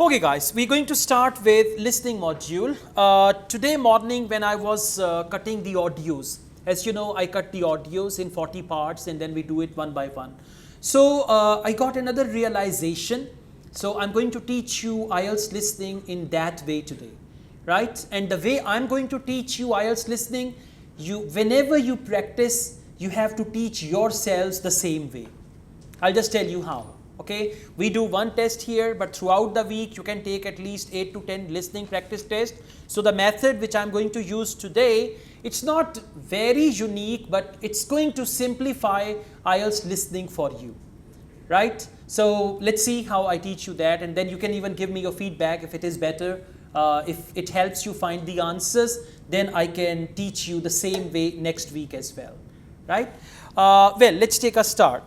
Okay guys, we're going to start with listening module. Today morning when I was cutting the audios, as you know I cut the audios in 40 parts and then we do it one by one. So I got another realization. So I'm going to teach you IELTS listening in that way today, right? And the way I'm going to teach you IELTS listening, whenever you practice, you have to teach yourselves the same way. I'll just tell you how. Okay, we do one test here, but throughout the week you can take at least 8 to 10 listening practice tests. So the method which I'm going to use today, it's not very unique, but it's going to simplify IELTS listening for you, right? So let's see how I teach you that, and then you can even give me your feedback if it is better. If it helps you find the answers, then I can teach you the same way next week as well, right? Well, let's take a start.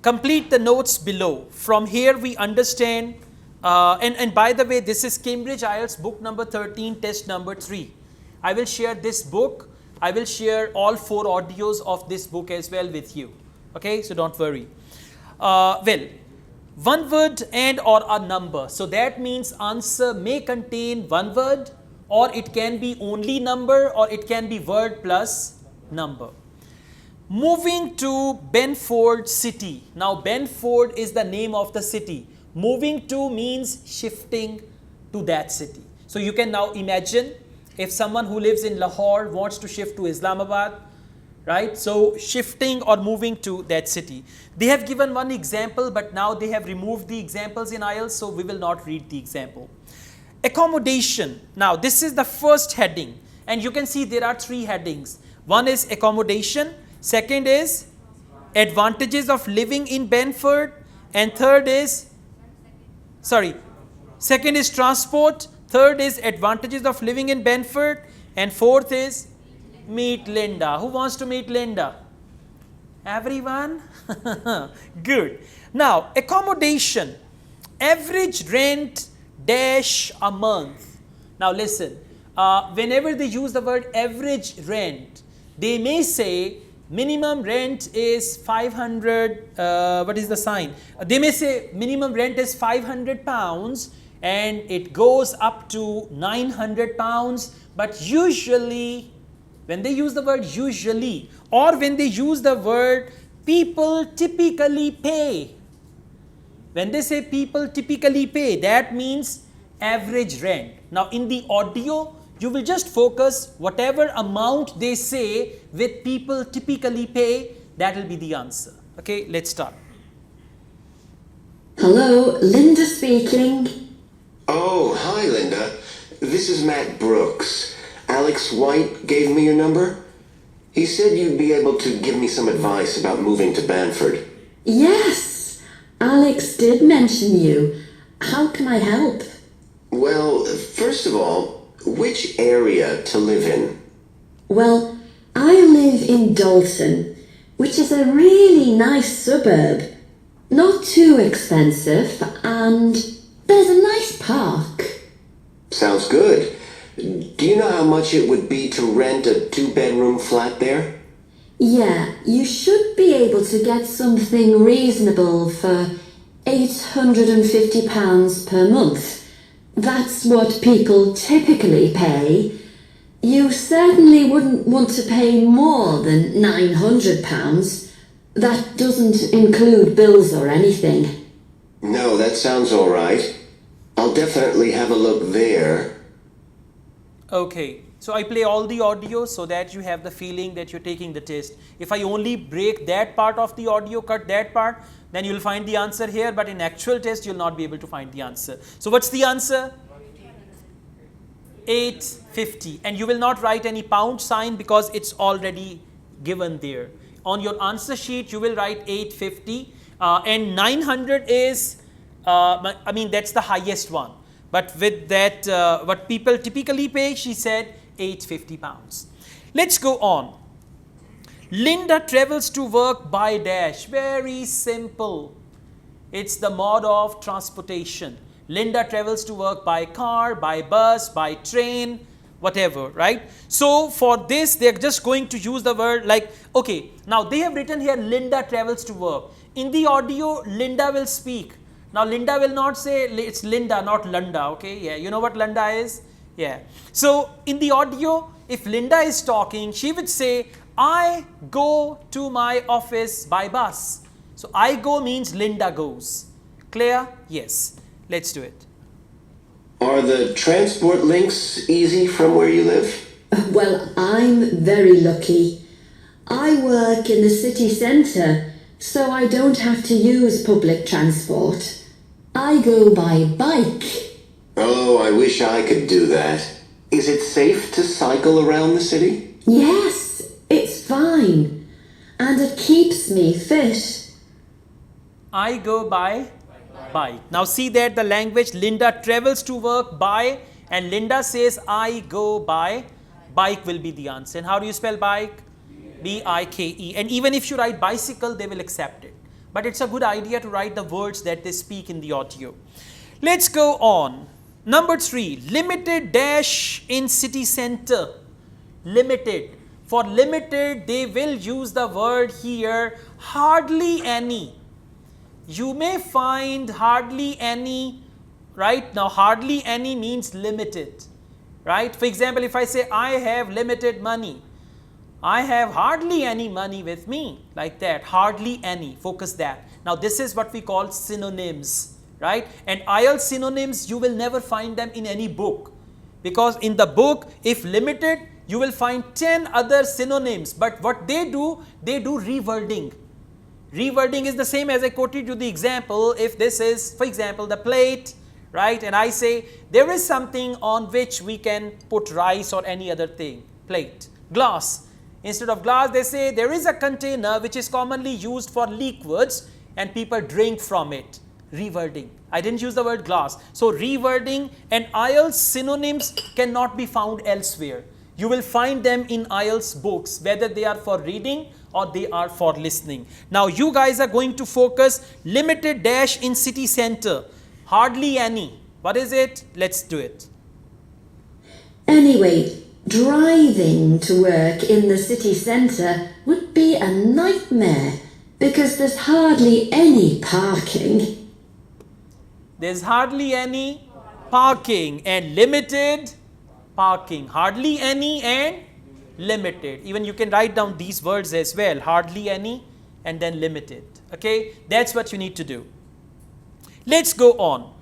Complete the notes below. From here we understand, and by the way, this is Cambridge IELTS book number 13, test number 3. I will share this book. I will share all 4 audios of this book as well with you. Okay, so don't worry. Well, one word and or a number. So that means answer may contain one word, or it can be only number, or it can be word plus number. Moving to Benford city. Now Benford is the name of the city. Moving to means shifting to that city. So you can now imagine if someone who lives in Lahore wants to shift to Islamabad, right? So shifting or moving to that city. They have given one example, but now they have removed the examples in IELTS, so we will not read the example. Accommodation. Now this is the first heading, and you can see there are 3 headings. One is accommodation. Second is advantages of living in Benford, and second is transport, third is advantages of living in Benford, and fourth is meet Linda. Who wants to meet Linda? Everyone? Good. Now accommodation, average rent dash a month. Now listen, whenever they use the word average rent, they may say minimum rent is 500, what is the sign? They may say minimum rent is 500 pounds and it goes up to 900 pounds. But usually, when they use the word usually, or when they use the word people typically pay, when they say people typically pay, that means average rent. Now in the audio, you will just focus whatever amount they say with people typically pay, that will be the answer. Okay, let's start. Hello, Linda speaking. Oh, hi Linda. This is Matt Brooks. Alex White gave me your number. He said you'd be able to give me some advice about moving to Banford. Yes, Alex did mention you. How can I help? Well, first of all, which area to live in? Well, I live in Dalton, which is a really nice suburb. Not too expensive, and there's a nice park. Sounds good. Do you know how much it would be to rent a 2-bedroom flat there? Yeah, you should be able to get something reasonable for £850 per month. That's what people typically pay. You certainly wouldn't want to pay more than £900. That doesn't include bills or anything. No, that sounds all right. I'll definitely have a look there. Okay, so I play all the audio so that you have the feeling that you're taking the test. If I only break that part of the audio, cut that part, then you'll find the answer here, but in actual test you'll not be able to find the answer. So what's the answer? 850, and you will not write any pound sign because it's already given there. On your answer sheet you will write 850, and 900 is, I mean that's the highest one. But with that, what people typically pay, she said 850 pounds. Let's go on. Linda travels to work by dash. Very simple. It's the mode of transportation. Linda travels to work by car, by bus, by train, whatever, right? So for this, they're just going to use the word like, okay, now they have written here Linda travels to work. In the audio, Linda will speak. Now Linda will not say, it's Linda, not Lunda, okay? Yeah, you know what Lunda is? Yeah. So in the audio, if Linda is talking, she would say, I go to my office by bus. So I go means Linda goes. Clear? Yes. Let's do it. Are the transport links easy from where you live? Well, I'm very lucky. I work in the city centre, so I don't have to use public transport. I go by bike. Oh, I wish I could do that. Is it safe to cycle around the city? Yes, it's fine. And it keeps me fit. I go by bike. Now see that the language, Linda travels to work by, and Linda says I go by. Bike will be the answer. And how do you spell bike? B-I-K-E. And even if you write bicycle, they will accept it. But it's a good idea to write the words that they speak in the audio. Let's go on. Number 3, limited dash in city center. Limited. For limited, they will use the word here, hardly any. You may find hardly any, right? Now, hardly any means limited, right? For example, if I say, I have limited money, I have hardly any money with me, like that, hardly any, focus that. Now, this is what we call synonyms, right? And IELTS synonyms, you will never find them in any book, because in the book, if limited, you will find 10 other synonyms, but what they do rewording. Rewording is the same as I quoted you the example. If this is, for example, the plate, right? And I say, there is something on which we can put rice or any other thing. Plate. Glass. Instead of glass, they say, there is a container which is commonly used for liquids and people drink from it. Rewording. I didn't use the word glass. So, rewording and IELTS synonyms cannot be found elsewhere. You will find them in IELTS books, whether they are for reading or they are for listening. Now, you guys are going to focus limited dash in city center. Hardly any. What is it? Let's do it. Anyway, driving to work in the city centre would be a nightmare because there's hardly any parking. There's hardly any parking and limited parking. Hardly any and limited. Even you can write down these words as well. Hardly any and then limited. Okay, that's what you need to do. Let's go on.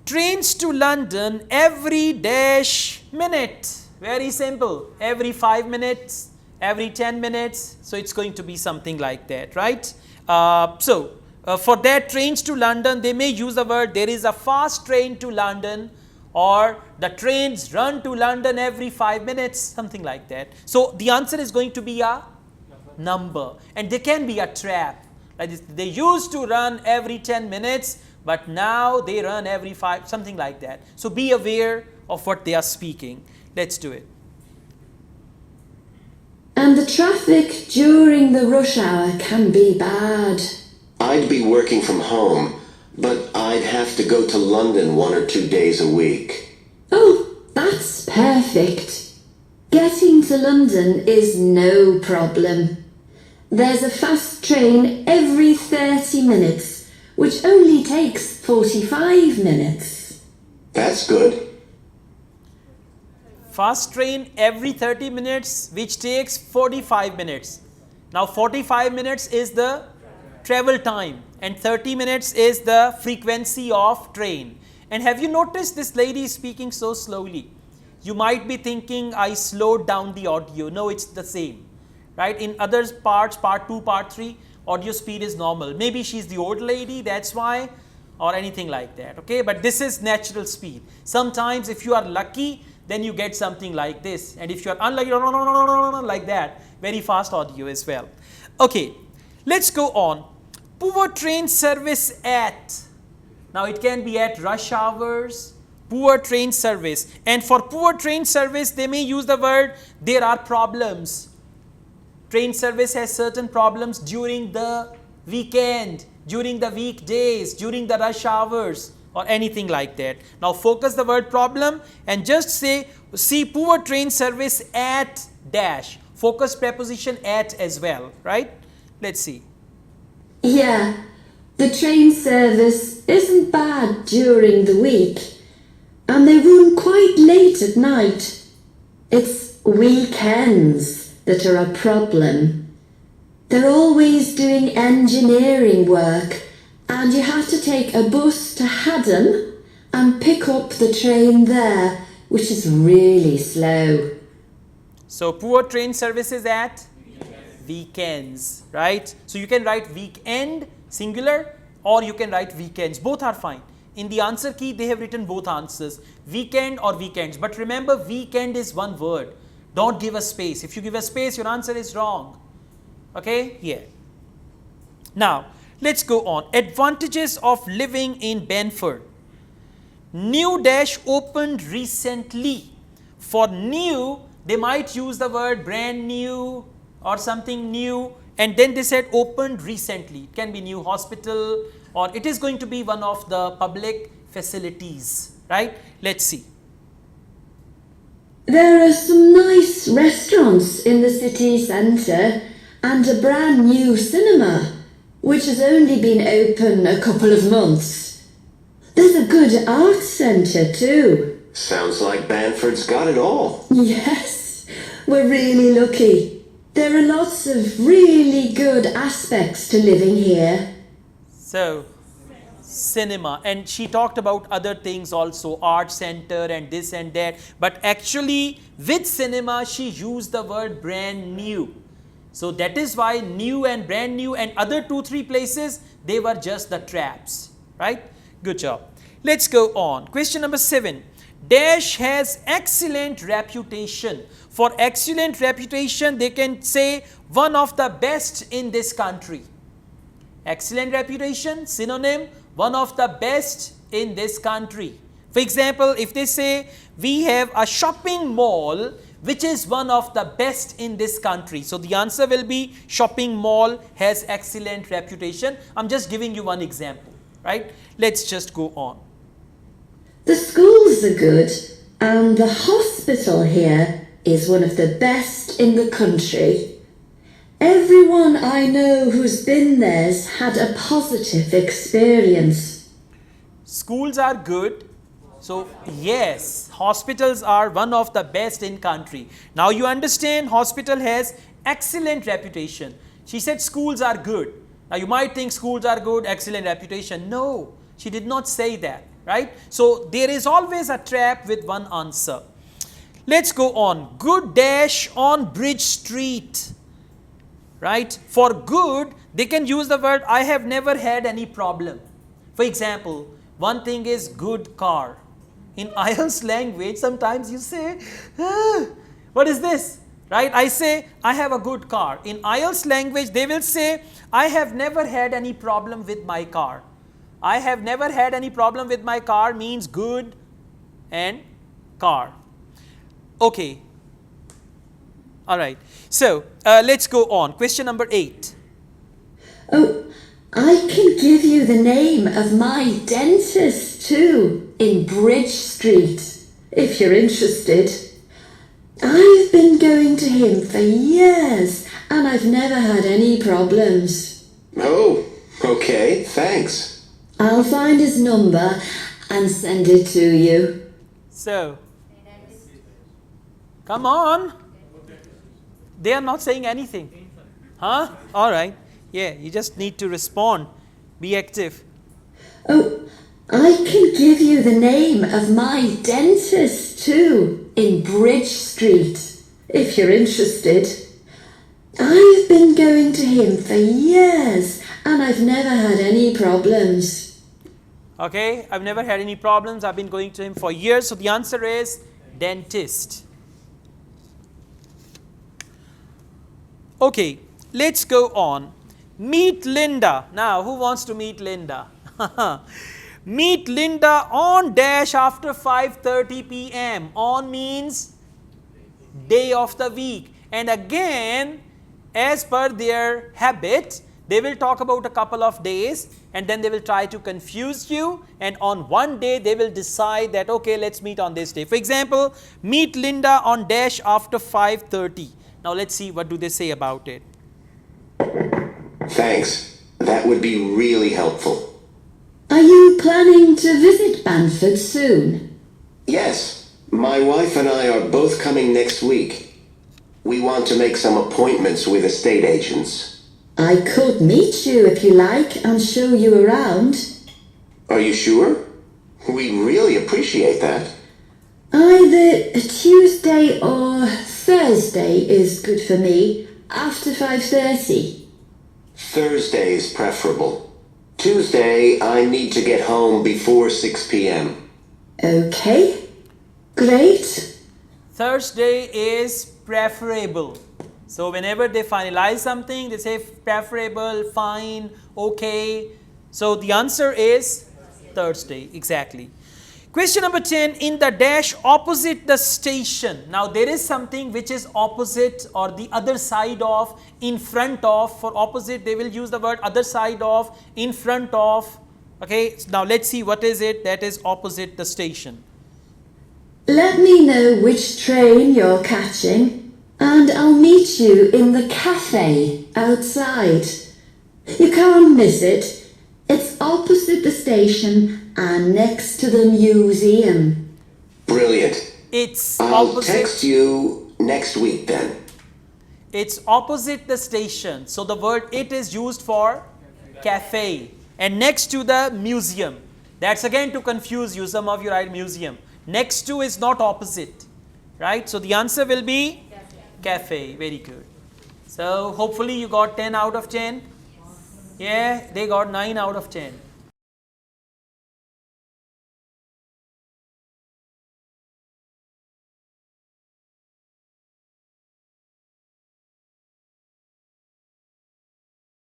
Trains to London every dash minute. Very simple. Every 5 minutes, every 10 minutes. So it's going to be something like that, right? For that, trains to London, they may use the word, there is a fast train to London, or the trains run to London every 5 minutes, something like that. So the answer is going to be a number, and they can be a trap. Like this, they used to run every 10 minutes, but now they run every 5, something like that. So be aware of what they are speaking. Let's do it. And the traffic during the rush hour can be bad. I'd be working from home, but I'd have to go to London 1 or 2 days a week. Oh, that's perfect. Getting to London is no problem. There's a fast train every 30 minutes, which only takes 45 minutes. That's good. Fast train every 30 minutes, which takes 45 minutes. Now 45 minutes is the travel time and 30 minutes is the frequency of train. And have you noticed this lady is speaking so slowly? You might be thinking I slowed down the audio. No, it's the same, right? In other parts, part 2, part 3, audio speed is normal. Maybe she's the old lady, that's why, or anything like that, okay? But this is natural speed. Sometimes if you are lucky, then you get something like this. And if you are unlucky, like that, very fast audio as well. Okay, let's go on. Poor train service at. Now it can be at rush hours, poor train service. And for poor train service, they may use the word, there are problems. Train service has certain problems during the weekend, during the weekdays, during the rush hours, or anything like that. Now focus the word problem and just say, see poor train service at dash. Focus preposition at as well, right? Let's see. Yeah, The train service isn't bad during the week, and they run quite late at night. It's weekends that are a problem. They're always doing engineering work, and you have to take a bus to Haddon and pick up the train there, which is really slow. So poor train services at weekends, right? So you can write weekend singular or you can write weekends. Both are fine. In the answer key, they have written both answers, weekend or weekends. But remember, weekend is one word. Don't give a space. If you give a space, your answer is wrong. Okay? Yeah. Now, let's go on. Advantages of living in Banford. New dash opened recently. For new, they might use the word brand new or something new, and then they said opened recently. It can be new hospital or it is going to be one of the public facilities, right? Let's see. There are some nice restaurants in the city centre and a brand new cinema, which has only been open a couple of months. There's a good arts centre too. Sounds like Banford's got it all. Yes, we're really lucky. There are lots of really good aspects to living here. So, cinema, and she talked about other things also, art center and this and that, but actually with cinema she used the word brand new. So that is why new and brand new and other 2-3 places, they were just the traps, right? Good job. Let's go on. Question number 7. Dash has excellent reputation. For excellent reputation, they can say one of the best in this country. Excellent reputation, synonym, one of the best in this country. For example, if they say we have a shopping mall which is one of the best in this country. So the answer will be shopping mall has excellent reputation. I'm just giving you one example, right? Let's just go on. The schools are good, and the hospital here is one of the best in the country. Everyone I know who's been there's had a positive experience. Schools are good. So yes, hospitals are one of the best in country. Now you understand, hospital has excellent reputation. She said schools are good. Now you might think schools are good, excellent reputation. No, she did not say that, right? So there is always a trap with one answer. Let's go on. Good dash on Bridge Street, right? For good, they can use the word I have never had any problem. For example, one thing is good car. In IELTS language, sometimes you say, what is this? Right? I say, I have a good car. In IELTS language, they will say, I have never had any problem with my car. I have never had any problem with my car means good and car. Okay. All right. So, let's go on. Question number 8. Oh, I can give you the name of my dentist too, in Bridge Street, if you're interested. I've been going to him for years and I've never had any problems. Oh, okay, thanks. I'll find his number and send it to you. So, come on. They are not saying anything. Huh? All right. Yeah, you just need to respond. Be active. Oh, I can give you the name of my dentist too, in Bridge Street, if you're interested. I've been going to him for years and I've never had any problems. Okay, I've never had any problems. I've been going to him for years. So the answer is dentist. Okay, let's go on. Meet Linda. Now, who wants to meet Linda? Meet Linda on dash after 5:30 p.m. On means day of the week. And again, as per their habit, they will talk about a couple of days and then they will try to confuse you. And on one day, they will decide that, okay, let's meet on this day. For example, meet Linda on dash after 5:30. Now, let's see what do they say about it. Thanks. That would be really helpful. Are you planning to visit Banford soon? Yes, my wife and I are both coming next week. We want to make some appointments with estate agents. I could meet you if you like and show you around. Are you sure? We'd really appreciate that. Either Tuesday or Thursday is good for me, after 5:30. Thursday is preferable. Tuesday, I need to get home before 6 p.m. Okay, great. Thursday is preferable. So whenever they finalize something, they say preferable, fine, okay. So the answer is Thursday, exactly. Question number 10, in the dash opposite the station. Now there is something which is opposite or the other side of, in front of. For opposite they will use the word other side of, in front of. Okay, now let's see what is it that is opposite the station. Let me know which train you're catching and I'll meet you in the cafe outside. You can't miss it. It's opposite the station and next to the museum. Brilliant. It's I'll opposite. text you next week then. It's opposite the station. So the word it is used for cafe and next to the museum. That's again to confuse you. Some of you write museum. Next to is not opposite, right? So the answer will be cafe. Very good. So hopefully you got 10 out of 10. Yeah, they got 9 out of 10.